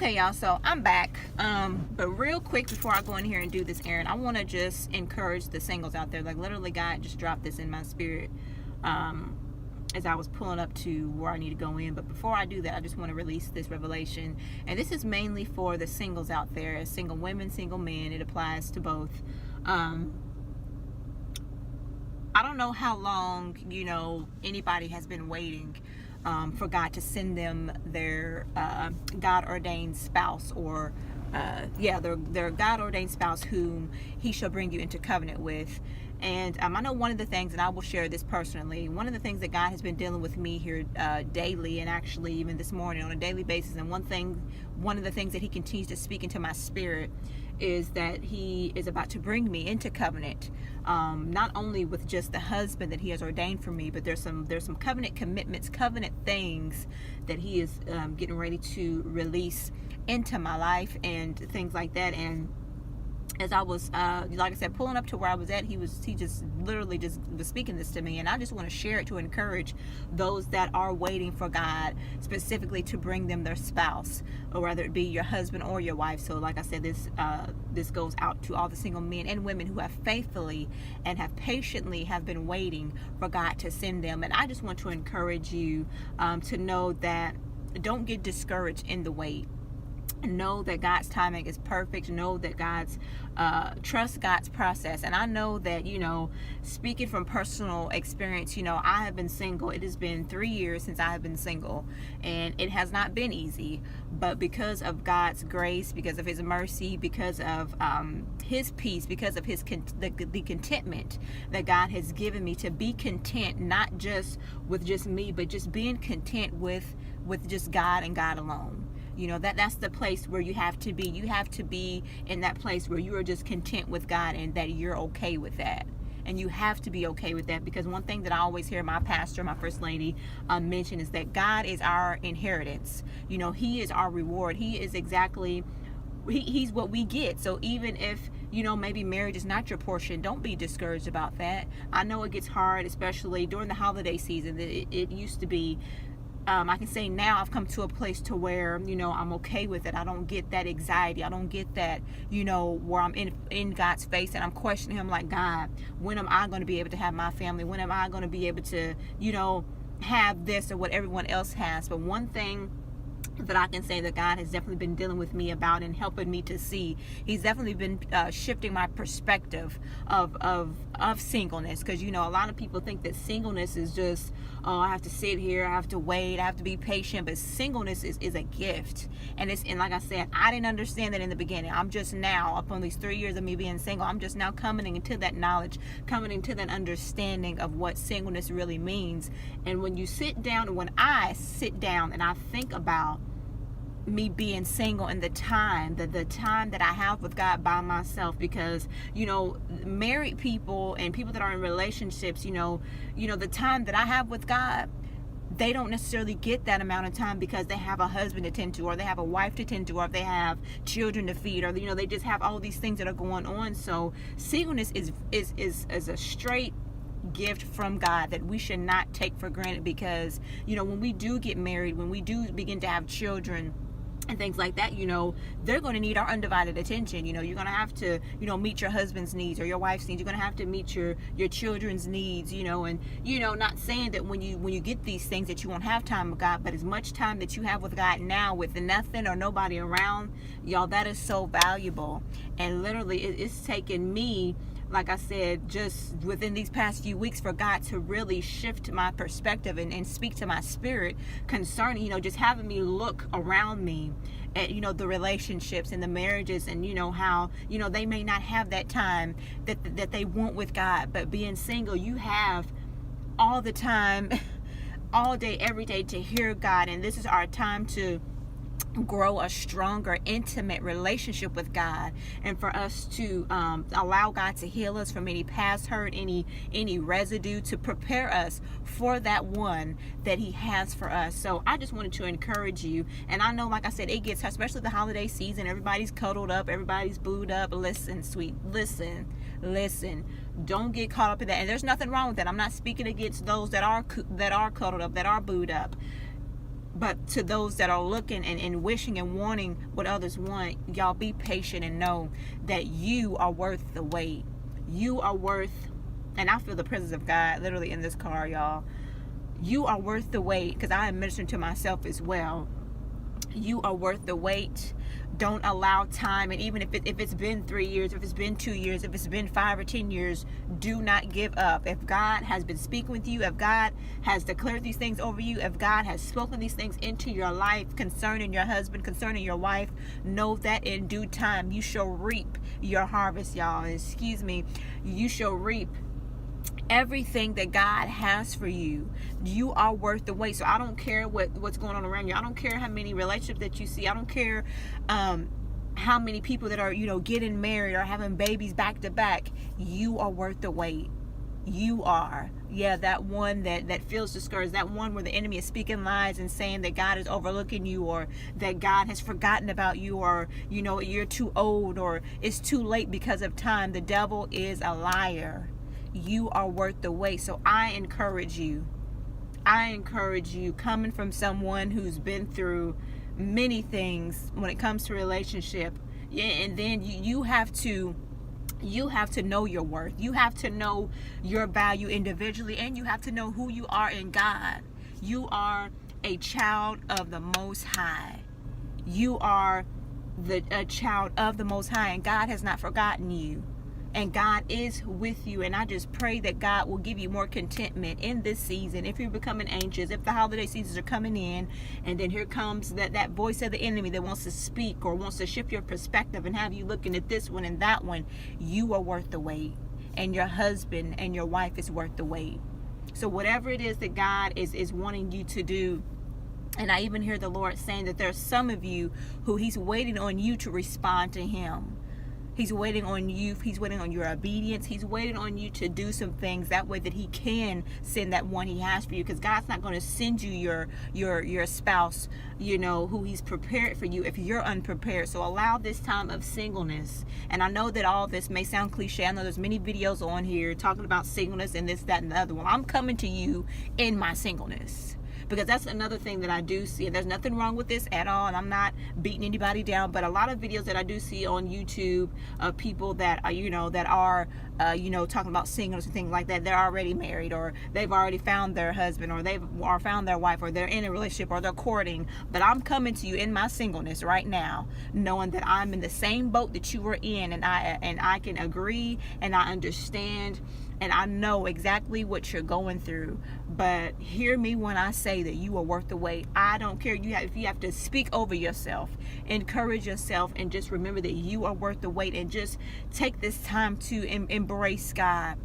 Okay, y'all, so I'm back. But real quick before I go in here and do this errand, I want to just encourage the singles out there. Like, literally, God just dropped this in my spirit as I was pulling up to where I need to go in. But before I do that, I just want to release this revelation. And this is mainly for the singles out there, as single women, single men. It applies to both. I don't know how long, anybody has been waiting for God to send them their God-ordained spouse, or their God-ordained spouse whom He shall bring you into covenant with. And I know one of the things, and I will share this personally, one of the things that God has been dealing with me here daily, and actually even this morning on a daily basis, and one of the things that He continues to speak into my spirit is that He is about to bring me into covenant, not only with just the husband that He has ordained for me, but there's some covenant commitments, covenant things that He is getting ready to release into my life and things like that. And as I was, like I said, pulling up to where I was at, he just literally just was speaking this to me, and I just want to share it to encourage those that are waiting for God specifically to bring them their spouse, or whether it be your husband or your wife. So like I said, this goes out to all the single men and women who have faithfully and have patiently have been waiting for God to send them. And I just want to encourage you to know that don't get discouraged in the wait. Know that God's timing is perfect. Know that trust God's process. And I know that, speaking from personal experience, I have been single. It has been 3 years since I have been single, and it has not been easy. But because of God's grace, because of His mercy, because of His peace, because of the contentment that God has given me to be content, not just with just me, but just being content with just God and God alone. That's the place where you have to be. You have to be in that place where you are just content with God, and that you're okay with that. And you have to be okay with that, because one thing that I always hear my pastor, my first lady, mention is that God is our inheritance. He is our reward. He is exactly, He's what we get. So even if, maybe marriage is not your portion, don't be discouraged about that. I know it gets hard, especially during the holiday season. It used to be, I can say now I've come to a place to where, I'm okay with it. I don't get that anxiety. I don't get that, where I'm in God's face and I'm questioning Him like, God, when am I going to be able to have my family? When am I going to be able to, have this or what everyone else has? But one thing that I can say that God has definitely been dealing with me about and helping me to see, He's definitely been shifting my perspective of singleness. Because a lot of people think that singleness is just, I have to sit here, I have to wait, I have to be patient. But singleness is a gift, and like I said, I didn't understand that in the beginning. I'm just now, upon these 3 years of me being single, I'm just now coming into that knowledge, coming into that understanding of what singleness really means. And when I sit down and I think about me being single and the time that I have with God by myself, because married people and people that are in relationships, the time that I have with God, they don't necessarily get that amount of time, because they have a husband to tend to, or they have a wife to tend to, or they have children to feed, or they just have all these things that are going on. So singleness is a straight gift from God that we should not take for granted, because when we do get married, when we do begin to have children and things like that, they're going to need our undivided attention. You're going to have to, meet your husband's needs or your wife's needs. You're going to have to meet your children's needs, and, not saying that when you get these things that you won't have time with God, but as much time that you have with God now with nothing or nobody around, y'all, that is so valuable. And literally it's taken me, like I said, just within these past few weeks, for God to really shift my perspective and speak to my spirit concerning, just having me look around me at, the relationships and the marriages, and, how, they may not have that time that they want with God. But being single, you have all the time, all day, every day, to hear God. And this is our time to grow a stronger, intimate relationship with God, and for us to allow God to heal us from any past hurt, any residue, to prepare us for that one that He has for us. So I just wanted to encourage you. And I know, like I said, it gets, especially the holiday season, everybody's cuddled up, everybody's booed up. Listen, sweet, listen, don't get caught up in that. And there's nothing wrong with that. I'm not speaking against those that are cuddled up, that are booed up. But to those that are looking and wishing and wanting what others want, y'all be patient and know that you are worth the wait. You are worth, and I feel the presence of God literally in this car, y'all. You are worth the wait, because I am ministering to myself as well. You are worth the wait. Don't allow time, and even if it's been 3 years, if it's been 2 years, if it's been 5 or 10 years, do not give up. If God has been speaking with you, if God has declared these things over you, if God has spoken these things into your life concerning your husband, concerning your wife, know that in due time you shall reap your harvest, y'all. Excuse me. You shall reap everything that God has for you. You are worth the wait. So I don't care what's going on around you. I don't care how many relationships that you see. I don't care how many people that are, getting married or having babies back to back. You are worth the wait. You are. Yeah, that one that feels discouraged, that one where the enemy is speaking lies and saying that God is overlooking you, or that God has forgotten about you, or you're too old, or it's too late because of time. The devil is a liar. You are worth the wait. So I encourage you, coming from someone who's been through many things when it comes to relationship. Yeah, and then you have to know your worth. You have to know your value individually, and you have to know who you are in God. You are a child of the Most High. You are a child of the Most High, and God has not forgotten you. And God is with you. And I just pray that God will give you more contentment in this season. If you're becoming anxious, if the holiday seasons are coming in, and then here comes that voice of the enemy that wants to speak or wants to shift your perspective and have you looking at this one and that one, you are worth the wait. And your husband and your wife is worth the wait. So whatever it is that God is wanting you to do, and I even hear the Lord saying that there's some of you who He's waiting on you to respond to Him. He's waiting on you. He's waiting on your obedience. He's waiting on you to do some things that way that He can send that one He has for you. Because God's not going to send you your spouse, who He's prepared for you if you're unprepared. So allow this time of singleness. And I know that all this may sound cliche. I know there's many videos on here talking about singleness and this, that, and the other. Well, I'm coming to you in my singleness. Because that's another thing that I do see, and there's nothing wrong with this at all, and I'm not beating anybody down, but a lot of videos that I do see on YouTube of people that are talking about singles and things like that, they're already married, or they've already found their husband, or they've found their wife, or they're in a relationship, or they're courting. But I'm coming to you in my singleness right now, knowing that I'm in the same boat that you were in, and I can agree, and I understand, and I know exactly what you're going through. But hear me when I say that you are worth the wait. I don't care if you have to speak over yourself, encourage yourself, and just remember that you are worth the wait. And just take this time to embrace God.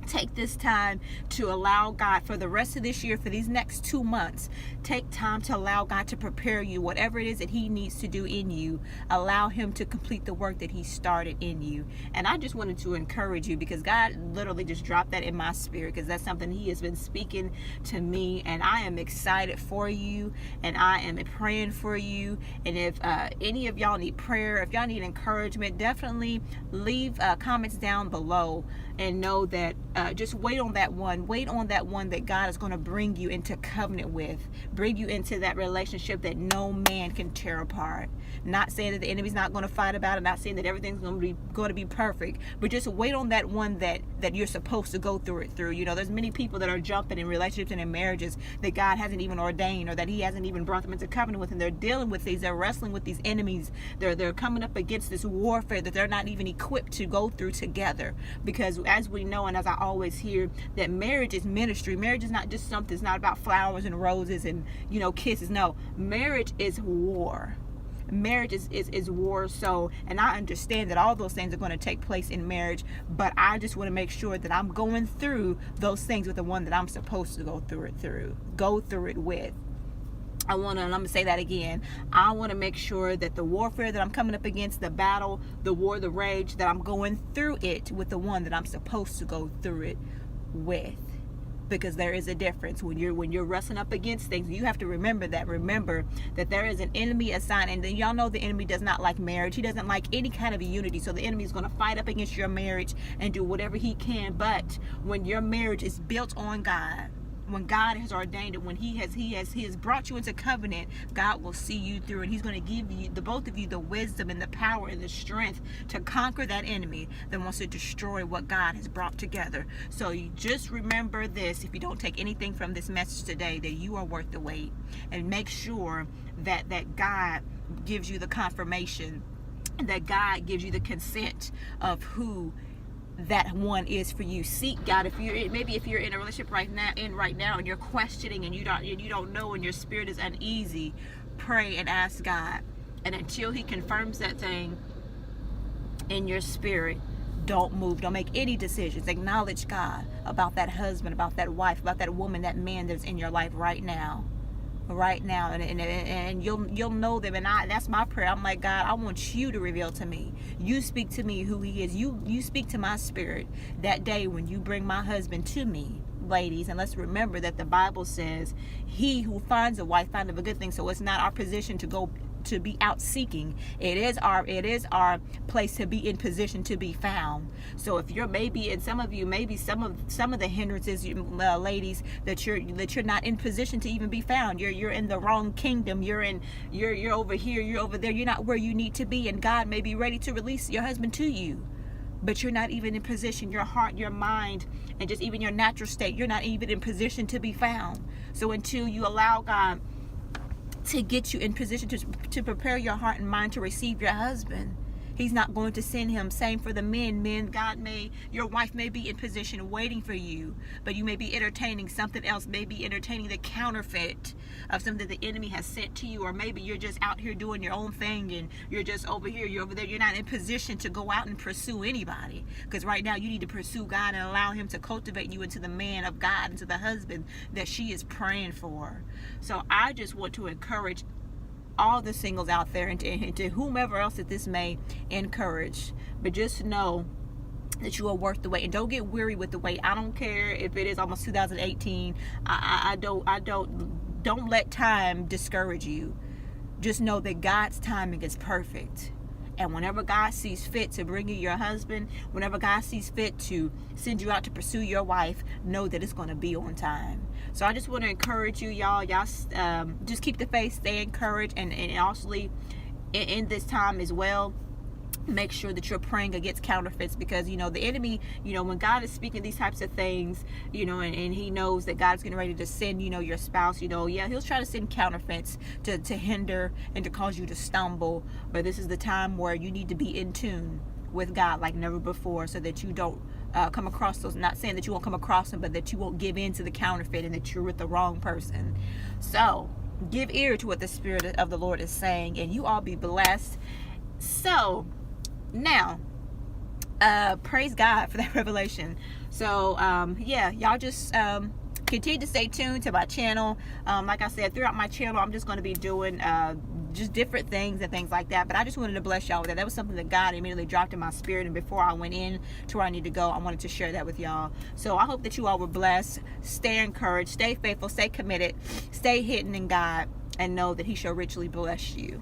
Take this time to allow God for the rest of this year, for these next 2 months, take time to allow God to prepare you, whatever it is that He needs to do in you. Allow Him to complete the work that He started in you. And I just wanted to encourage you, because God literally just dropped that in my spirit, because that's something He has been speaking to me, and I am excited for you, and I am praying for you. And if any of y'all need prayer, if y'all need encouragement, definitely leave comments down below, and know that just wait on that one that God is going to bring you into covenant with, bring you into that relationship that no man can tear apart. Not saying that the enemy's not going to fight about it, not saying that everything's going to be perfect, but just wait on that one that you're supposed to go through it through. There's many people that are jumping in relationships and in marriages that God hasn't even ordained, or that He hasn't even brought them into covenant with, and they're dealing with these, they're wrestling with these enemies, they're coming up against this warfare that they're not even equipped to go through together. Because as we know, and as I always hear, that marriage is ministry. Marriage is not just something, it's not about flowers and roses and kisses. No, marriage is war. Marriage is war. So, and I understand that all those things are going to take place in marriage, but I just want to make sure that I'm going through those things with the one that I'm supposed to go through it with. I'm going to say that again. I want to make sure that the warfare that I'm coming up against, the battle, the war, the rage, that I'm going through it with the one that I'm supposed to go through it with. Because there is a difference when you're wrestling up against things. You have to remember that there is an enemy assigned, and then y'all know the enemy does not like marriage. He doesn't like any kind of a unity. So the enemy is going to fight up against your marriage and do whatever he can. But when your marriage is built on God, when God has ordained it, when he has brought you into covenant, God will see you through, and he's going to give you, the both of you, the wisdom and the power and the strength to conquer that enemy that wants to destroy what God has brought together. So you just remember this, if you don't take anything from this message today, that you are worth the wait, and make sure that God gives you the confirmation, that God gives you the consent of who that one is for you. Seek God. If you're in a relationship right now and you're questioning and you don't know, and your spirit is uneasy, pray and ask God. And until he confirms that thing in your spirit, don't move. Don't make any decisions. Acknowledge God about that husband, about that wife, about that woman, that man that's in your life right now. And you'll know them. And that's my prayer. I'm like, God, I want you to reveal to me. You speak to me who he is. You speak to my spirit that day when you bring my husband to me, ladies. And let's remember that the Bible says, he who finds a wife finds a good thing. So it's not our position to go to be out seeking. It is our place to be in position to be found. So if you're maybe, and some of you, maybe some of the hindrances, ladies, that you're not in position to even be found. You're in the wrong kingdom. You're over here, you're over there. You're not where you need to be, and God may be ready to release your husband to you, but you're not even in position. Your heart, your mind, and just even your natural state, you're not even in position to be found. So until you allow God to get you in position to prepare your heart and mind to receive your husband, he's not going to send him. Same for the men. Your wife may be in position waiting for you, but you may be entertaining something else, maybe entertaining the counterfeit of something the enemy has sent to you, or maybe you're just out here doing your own thing, and you're just over here, you're over there. You're not in position to go out and pursue anybody, because right now you need to pursue God and allow him to cultivate you into the man of God, into the husband that she is praying for. So I just want to encourage all the singles out there, and to whomever else that this may encourage, but just know that you are worth the wait, and don't get weary with the wait. I don't care if it is almost 2018. Don't let time discourage you. Just know that God's timing is perfect. And whenever God sees fit to bring you your husband, whenever God sees fit to send you out to pursue your wife, know that it's going to be on time. So I just want to encourage you, y'all just keep the faith, stay encouraged, and also in this time as well, make sure that you're praying against counterfeits, because the enemy, when God is speaking these types of things, and he knows that God's getting ready to send your spouse, he'll try to send counterfeits to hinder and to cause you to stumble. But this is the time where you need to be in tune with God like never before, so that you don't come across those. Not saying that you won't come across them, but that you won't give in to the counterfeit and that you're with the wrong person. So give ear to what the Spirit of the Lord is saying, and you all be blessed. So now, praise God for that revelation. So y'all just continue to stay tuned to my channel. Like I said, throughout my channel, I'm just going to be doing just different things and things like that. But I just wanted to bless y'all with that. That was something that God immediately dropped in my spirit, and before I went in to where I need to go, I wanted to share that with y'all. So I hope that you all were blessed. Stay encouraged, stay faithful, stay committed, stay hidden in God, and know that he shall richly bless you.